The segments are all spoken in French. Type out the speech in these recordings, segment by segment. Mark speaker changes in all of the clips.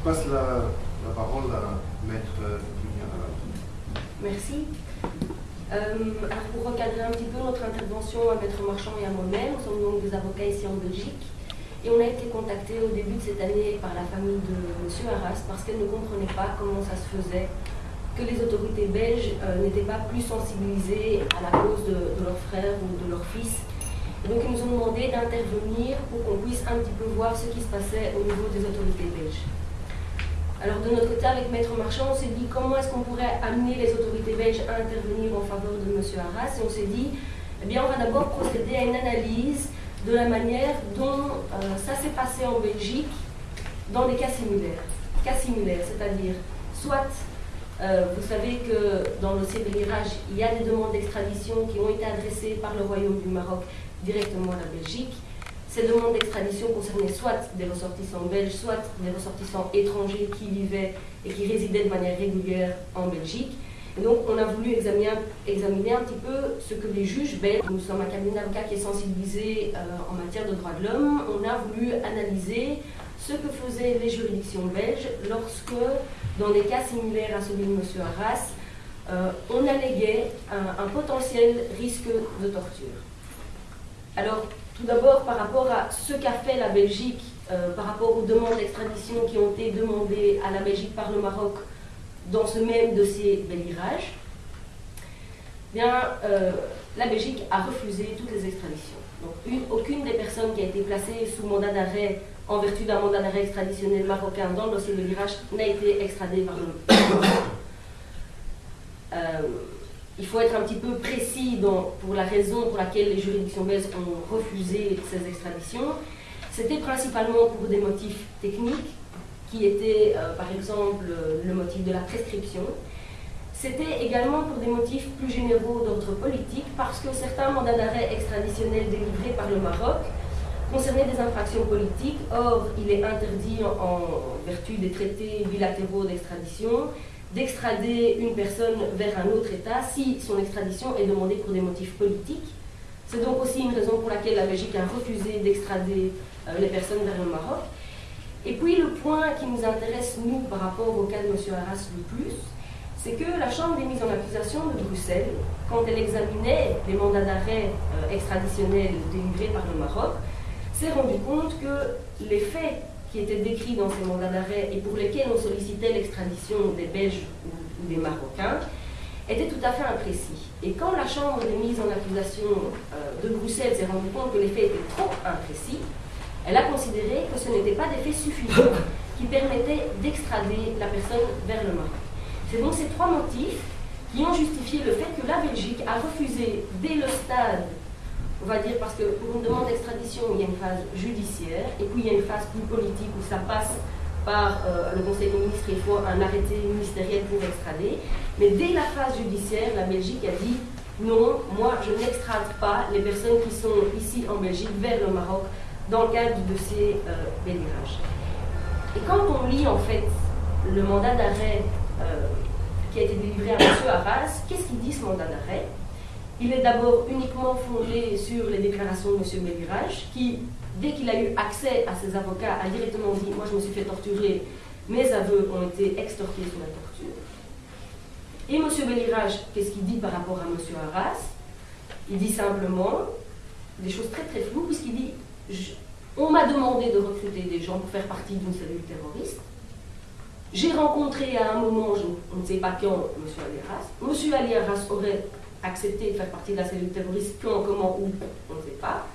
Speaker 1: passe la parole à Maître Dunia.
Speaker 2: Merci. Alors pour recadrer un petit peu notre intervention à Maître Marchand et à moi-même, nous sommes donc des avocats ici en Belgique et on a été contactés au début de cette année par la famille de M. Arras parce qu'elle ne comprenait pas comment ça se faisait que les autorités belges n'étaient pas plus sensibilisées à la cause de leur frère ou de leur fils. Et donc ils nous ont demandé d'intervenir pour qu'on puisse un petit peu voir ce qui se passait au niveau des autorités belges. Alors de notre côté, avec Maître Marchand, on s'est dit comment est-ce qu'on pourrait amener les autorités belges à intervenir en faveur de M. Arras. Et on s'est dit, eh bien on va d'abord procéder à une analyse de la manière dont ça s'est passé en Belgique dans des cas similaires. Cas similaires, c'est-à-dire soit vous savez que dans le dossier Belirage, il y a des demandes d'extradition qui ont été adressées par le Royaume du Maroc directement à la Belgique. Ces demandes d'extradition concernaient soit des ressortissants belges, soit des ressortissants étrangers qui vivaient et qui résidaient de manière régulière en Belgique. Et donc on a voulu examiner un petit peu ce que les juges belges, nous sommes un cabinet d'avocats qui est sensibilisé en matière de droits de l'homme, on a voulu analyser ce que faisaient les juridictions belges lorsque, dans des cas similaires à celui de M. Arras, on alléguait un potentiel risque de torture. Alors, tout d'abord, par rapport à ce qu'a fait la Belgique, par rapport aux demandes d'extradition qui ont été demandées à la Belgique par le Maroc dans ce même dossier Belirage, bien, la Belgique a refusé toutes les extraditions. Donc, aucune des personnes qui a été placée sous mandat d'arrêt en vertu d'un mandat d'arrêt extraditionnel marocain dans le dossier Belirage n'a été extradée par le Maroc. Il faut être un petit peu précis pour la raison pour laquelle les juridictions belges ont refusé ces extraditions. C'était principalement pour des motifs techniques, qui étaient par exemple le motif de la prescription. C'était également pour des motifs plus généraux d'ordre politique, parce que certains mandats d'arrêt extraditionnels délivrés par le Maroc concernaient des infractions politiques. Or, il est interdit en vertu des traités bilatéraux d'extradition d'extrader une personne vers un autre État si son extradition est demandée pour des motifs politiques. C'est donc aussi une raison pour laquelle la Belgique a refusé d'extrader les personnes vers le Maroc. Et puis le point qui nous intéresse, nous, par rapport au cas de M. Arras le plus, c'est que la Chambre des mises en accusation de Bruxelles, quand elle examinait les mandats d'arrêt extraditionnels délivrés par le Maroc, s'est rendu compte que les faits qui étaient décrits dans ces mandats d'arrêt et pour lesquels on sollicitait l'extradition des Belges ou des Marocains étaient tout à fait imprécis. Et quand la Chambre des mises en accusation de Bruxelles s'est rendu compte que les faits étaient trop imprécis, elle a considéré que ce n'étaient pas des faits suffisants qui permettaient d'extrader la personne vers le Maroc. C'est donc ces trois motifs qui ont justifié le fait que la Belgique a refusé dès le stade, on va dire, parce que pour une demande d'extradition, il y a une phase judiciaire, et puis il y a une phase plus politique où ça passe par le Conseil des ministres, il faut un arrêté ministériel pour extrader. Mais dès la phase judiciaire, la Belgique a dit non, moi je n'extrade pas les personnes qui sont ici en Belgique vers le Maroc dans le cadre du dossier Belirage. Et quand on lit en fait le mandat d'arrêt qui a été délivré à M. Arras, qu'est-ce qu'il dit ce mandat d'arrêt? Il est d'abord uniquement fondé sur les déclarations de M. Belirage, qui, dès qu'il a eu accès à ses avocats, a directement dit « Moi, je me suis fait torturer, mes aveux ont été extorqués sous la torture ». Et M. Belirage, qu'est-ce qu'il dit par rapport à M. Arras? Il dit simplement des choses très très floues, puisqu'il dit « On m'a demandé de recruter des gens pour faire partie d'une cellule terroriste. J'ai rencontré à un moment, on ne sait pas quand, M. Ali Arras. M. Ali Arras aurait accepté de faire partie de la cellule terroriste, quand, comment, où, on ne sait pas.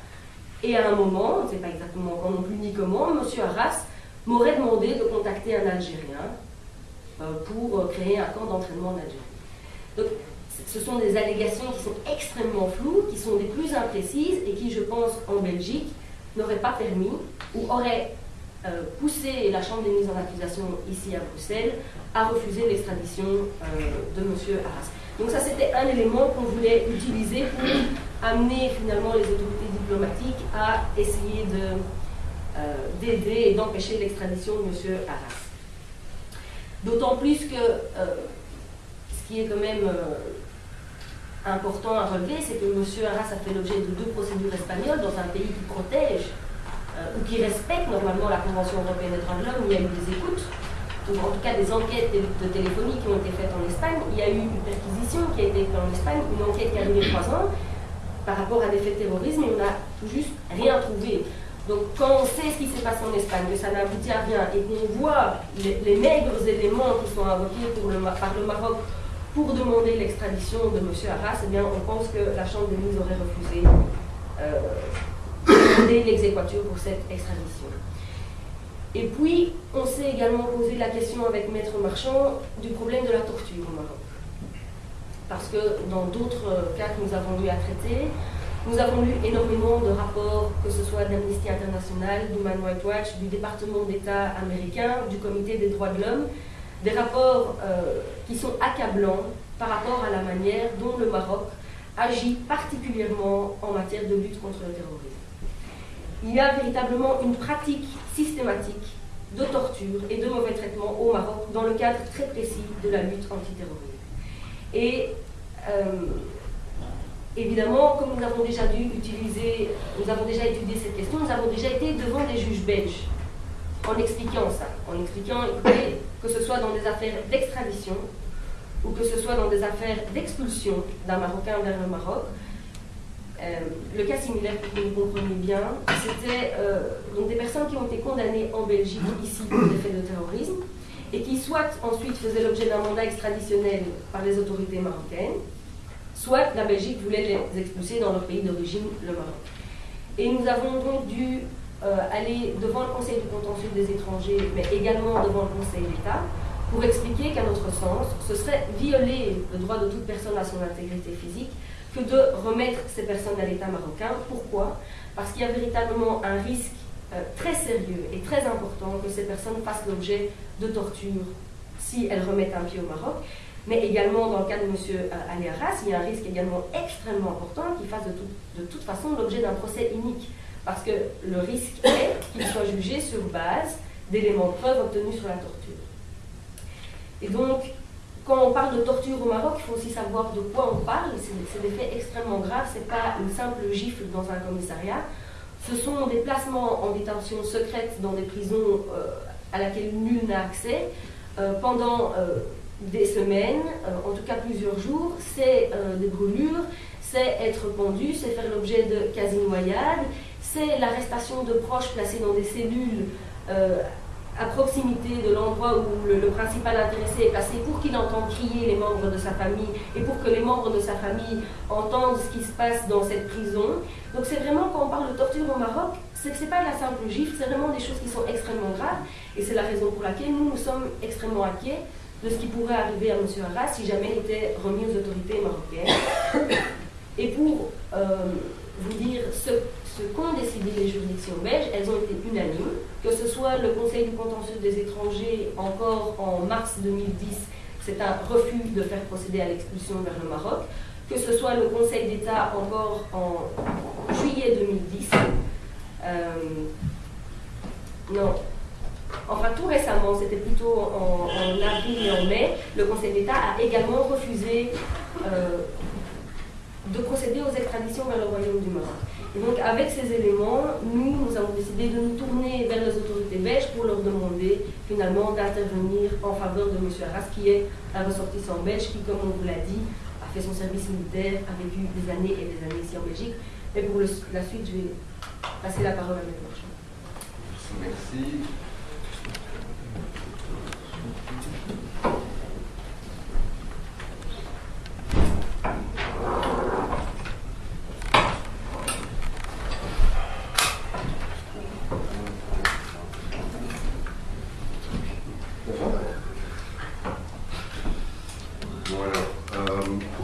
Speaker 2: Et à un moment, on ne sait pas exactement quand non plus ni comment, M. Arras m'aurait demandé de contacter un Algérien pour créer un camp d'entraînement en Algérie. Donc, ce sont des allégations qui sont extrêmement floues, qui sont des plus imprécises et qui, je pense, en Belgique, n'auraient pas permis ou auraient poussé la Chambre des mises en accusation ici à Bruxelles à refuser l'extradition de M. Arras. Donc ça, c'était un élément qu'on voulait utiliser pour amener finalement les autorités diplomatiques à essayer d'aider et d'empêcher l'extradition de M. Arras. D'autant plus que ce qui est quand même important à relever, c'est que M. Arras a fait l'objet de 2 procédures espagnoles dans un pays qui protège ou qui respecte normalement la Convention européenne des droits de l'homme. Il y a eu des écoutes ou en tout cas des enquêtes de téléphonie qui ont été faites en Espagne. Il y a eu une perquisition qui a été faite en Espagne, une enquête qui a duré 3 ans par rapport à des faits de terrorisme, et on n'a tout juste rien trouvé. Donc quand on sait ce qui s'est passé en Espagne, que ça n'a abouti à rien, et qu'on voit les maigres éléments qui sont invoqués par le Maroc pour demander l'extradition de M. Arras, eh bien, on pense que la Chambre des ministres aurait refusé de demander l'exéquatur pour cette extradition. Et puis, on s'est également posé la question avec Maître Marchand du problème de la torture au Maroc. Parce que dans d'autres cas que nous avons eu à traiter, nous avons lu énormément de rapports, que ce soit d'Amnesty International, d'Human Rights Watch, du département d'État américain, du Comité des droits de l'homme, des rapports qui sont accablants par rapport à la manière dont le Maroc agit particulièrement en matière de lutte contre le terrorisme. Il y a véritablement une pratique systématique de torture et de mauvais traitements au Maroc dans le cadre très précis de la lutte antiterroriste. Et évidemment, comme nous avons déjà étudié cette question, nous avons déjà été devant des juges belges en expliquant ça, écoutez, que ce soit dans des affaires d'extradition ou que ce soit dans des affaires d'expulsion d'un Marocain vers le Maroc. Le cas similaire, pour que vous compreniez bien, c'était donc des personnes qui ont été condamnées en Belgique, ici, pour des faits de terrorisme, et qui soit ensuite faisaient l'objet d'un mandat extraditionnel par les autorités marocaines, soit la Belgique voulait les expulser dans leur pays d'origine, le Maroc. Et nous avons donc dû aller devant le Conseil du contentieux des étrangers, mais également devant le Conseil d'État, pour expliquer qu'à notre sens, ce serait violer le droit de toute personne à son intégrité physique que de remettre ces personnes à l'État marocain. Pourquoi? Parce qu'il y a véritablement un risque très sérieux et très important que ces personnes fassent l'objet de torture si elles remettent un pied au Maroc. Mais également, dans le cas de M. Ali Arras, il y a un risque également extrêmement important qu'il fasse de toute façon l'objet d'un procès unique. Parce que le risque est qu'il soit jugé sur base d'éléments de preuve obtenus sur la torture. Et donc, quand on parle de torture au Maroc, il faut aussi savoir de quoi on parle. C'est des faits extrêmement graves, ce n'est pas une simple gifle dans un commissariat. Ce sont des placements en détention secrète dans des prisons à laquelle nul n'a accès pendant des semaines, en tout cas plusieurs jours. C'est des brûlures, c'est être pendu, c'est faire l'objet de quasi-noyades, c'est l'arrestation de proches placés dans des cellules à proximité de l'endroit où le principal intéressé est placé pour qu'il entende crier les membres de sa famille et pour que les membres de sa famille entendent ce qui se passe dans cette prison. Donc c'est vraiment, quand on parle de torture au Maroc, c'est que ce n'est pas la simple gifle, c'est vraiment des choses qui sont extrêmement graves, et c'est la raison pour laquelle nous sommes extrêmement inquiets de ce qui pourrait arriver à M. Arras si jamais il était remis aux autorités marocaines. Et pour vous dire ce qu'ont décidé les juridictions belges, elles ont été unanimes, que ce soit le Conseil du contentieux des étrangers, encore en mars 2010, c'est un refus de faire procéder à l'expulsion vers le Maroc, que ce soit le Conseil d'État encore en juillet 2010, non, enfin tout récemment, c'était plutôt en avril et en mai, le Conseil d'État a également refusé de procéder aux extraditions vers le Royaume du Maroc. Et donc avec ces éléments, nous avons décidé de nous tourner vers les autorités belges pour leur demander finalement d'intervenir en faveur de M. Arras, qui est un ressortissant belge qui, comme on vous l'a dit, a fait son service militaire, a vécu des années et des années ici en Belgique. Mais pour la suite, je vais passer la parole à M. Marchand.
Speaker 1: Merci.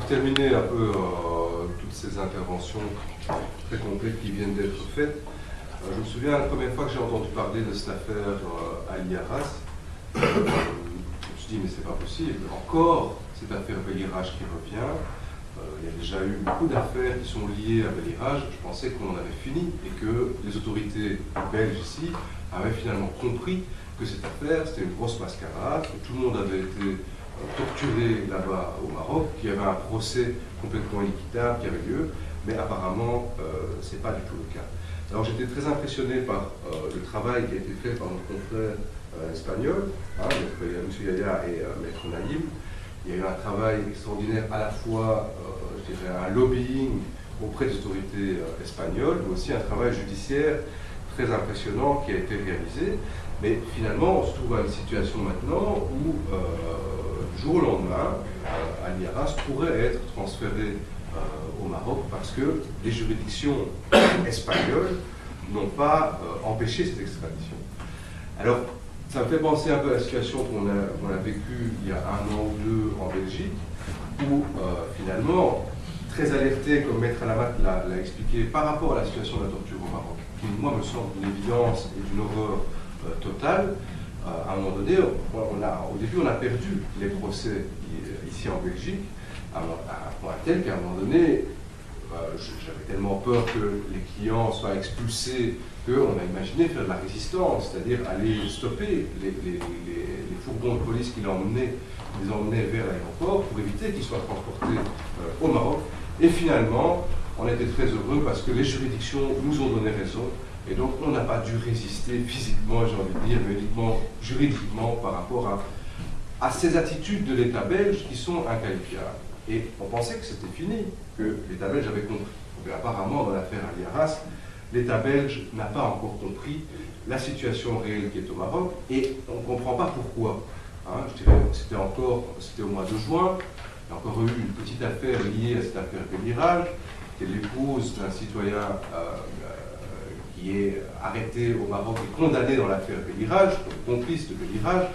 Speaker 3: Terminer un peu toutes ces interventions très complètes qui viennent d'être faites. Je me souviens la première fois que j'ai entendu parler de cette affaire Ali Arras, je me suis dit mais c'est pas possible, encore cette affaire Belirage qui revient. Il y a déjà eu beaucoup d'affaires qui sont liées à Belirage. Je pensais qu'on en avait fini et que les autorités belges ici avaient finalement compris que cette affaire c'était une grosse mascarade, que tout le monde avait été torturé là-bas au Maroc, qu'il y avait un procès complètement équitable qui avait lieu, mais apparemment ce n'est pas du tout le cas. Alors j'étais très impressionné par le travail qui a été fait par notre confrère espagnols, M. Yaya et Maître Naïm. Il y a eu un travail extraordinaire à la fois, je dirais, un lobbying auprès des autorités espagnoles, mais aussi un travail judiciaire très impressionnant qui a été réalisé. Mais finalement, on se trouve à une situation maintenant où, du jour au lendemain, Ali Arras pourrait être transféré au Maroc parce que les juridictions espagnoles n'ont pas empêché cette extradition. Alors, ça me fait penser un peu à la situation qu'on a vécue il y a 1 an ou 2 en Belgique, où finalement, très alerté, comme Maître Alamat l'a expliqué, par rapport à la situation de la torture au Maroc, qui moi me semble d'une évidence et d'une horreur totale. À un moment donné, au début, on a perdu les procès ici en Belgique, à un point tel qu'à un moment donné, j'avais tellement peur que les clients soient expulsés qu'on a imaginé faire de la résistance, c'est-à-dire aller stopper les fourgons de police qui les emmenaient vers l'aéroport pour éviter qu'ils soient transportés au Maroc. Et finalement, on a été très heureux parce que les juridictions nous ont donné raison. Et donc, on n'a pas dû résister physiquement, j'ai envie de dire, mais uniquement juridiquement par rapport à ces attitudes de l'État belge qui sont inqualifiables. Et on pensait que c'était fini, que l'État belge avait compris. Mais apparemment, dans l'affaire Ali Arras, l'État belge n'a pas encore compris la situation réelle qui est au Maroc, et on ne comprend pas pourquoi. Je dirais, c'était au mois de juin, il y a encore eu une petite affaire liée à cette affaire Bélirage, qui est l'épouse d'un citoyen qui est arrêté au Maroc et condamné dans l'affaire Bélirage, complice de Bélirage,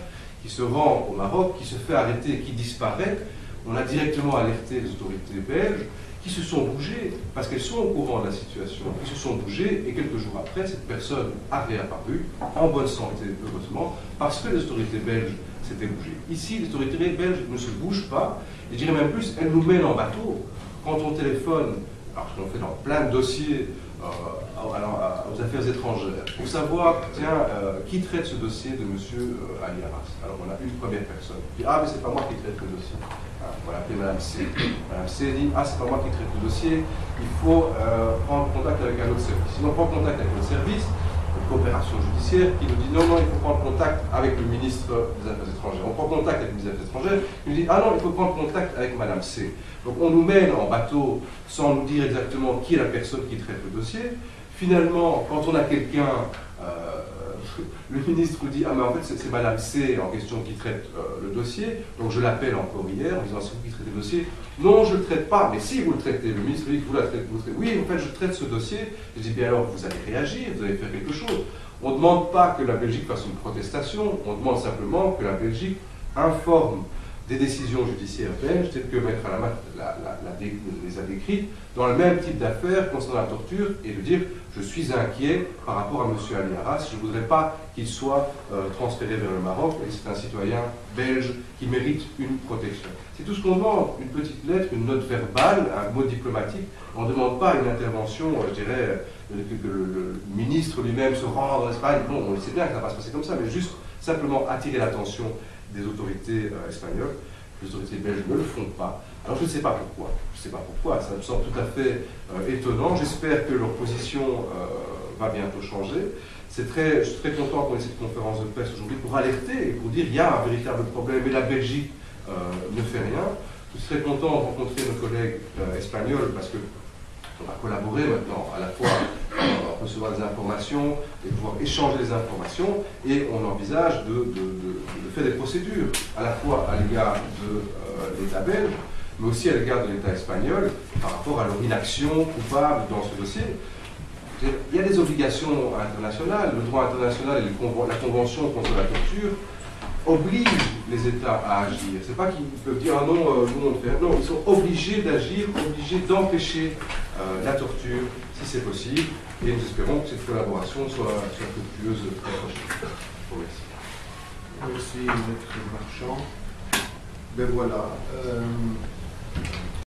Speaker 3: qui se rend au Maroc, qui se fait arrêter, qui disparaît. On a directement alerté les autorités belges qui se sont bougées, parce qu'elles sont au courant de la situation, qui se sont bougées, et quelques jours après, cette personne a réapparu, en bonne santé, heureusement, parce que les autorités belges s'étaient bougées. Ici, les autorités belges ne se bougent pas, et je dirais même plus, elles nous mènent en bateau. Quand on téléphone, alors ce qu'on fait dans plein de dossiers, aux affaires étrangères, pour savoir, tiens, qui traite ce dossier de M. Ali Arras. Alors on a une première personne qui dit, ah mais c'est pas moi qui traite le dossier. On va l'appeler Madame C. Madame C dit, ah c'est pas moi qui traite le dossier, il faut prendre contact avec un autre service. Si on prend contact avec le service, une coopération judiciaire, qui nous dit, non, il faut prendre contact avec le ministre des Affaires étrangères. On prend contact avec le ministre des Affaires étrangères, il nous dit, ah non, il faut prendre contact avec Madame C. Donc on nous mène en bateau sans nous dire exactement qui est la personne qui traite le dossier. Finalement, quand on a quelqu'un, le ministre nous dit, ah mais en fait c'est Madame C en question qui traite le dossier, donc je l'appelle encore hier en disant, c'est vous qui traitez le dossier. Non, je ne le traite pas, mais si vous le traitez, le ministre dit que vous le traitez. Oui, en fait je traite ce dossier. Je dis, bien alors vous allez réagir, vous allez faire quelque chose. On ne demande pas que la Belgique fasse une protestation, on demande simplement que la Belgique informe des décisions judiciaires belges, telles que Maître Alamat les a décrites, dans le même type d'affaires concernant la torture, et de dire je suis inquiet par rapport à M. Ali Arras, je ne voudrais pas qu'il soit transféré vers le Maroc, et c'est un citoyen belge qui mérite une protection. C'est tout ce qu'on demande, une petite lettre, une note verbale, un mot diplomatique. On ne demande pas une intervention, je dirais, que le ministre lui-même se rende en Espagne. Bon, on sait bien que ça va se passer comme ça, mais juste simplement attirer l'attention des autorités espagnoles. Les autorités belges ne le font pas. Alors je ne sais pas pourquoi. Je ne sais pas pourquoi. Ça me semble tout à fait étonnant. J'espère que leur position va bientôt changer. Je suis très content qu'on ait cette conférence de presse aujourd'hui pour alerter et pour dire qu'il y a un véritable problème et la Belgique ne fait rien. Je suis très content de rencontrer nos collègues espagnols parce que on va collaborer maintenant, à la fois recevoir des informations et pouvoir échanger les informations, et on envisage de faire des procédures, à la fois à l'égard de l'État belge, mais aussi à l'égard de l'État espagnol, par rapport à leur inaction coupable dans ce dossier. Il y a des obligations internationales, le droit international et la Convention contre la torture obligent les États à agir. C'est pas qu'ils peuvent dire ah non, nous on le fait. Non, ils sont obligés d'agir, obligés d'empêcher la torture si c'est possible. Et nous espérons que cette collaboration soit fructueuse très prochaine. Merci.
Speaker 1: Merci, Maître Marchand. Ben voilà.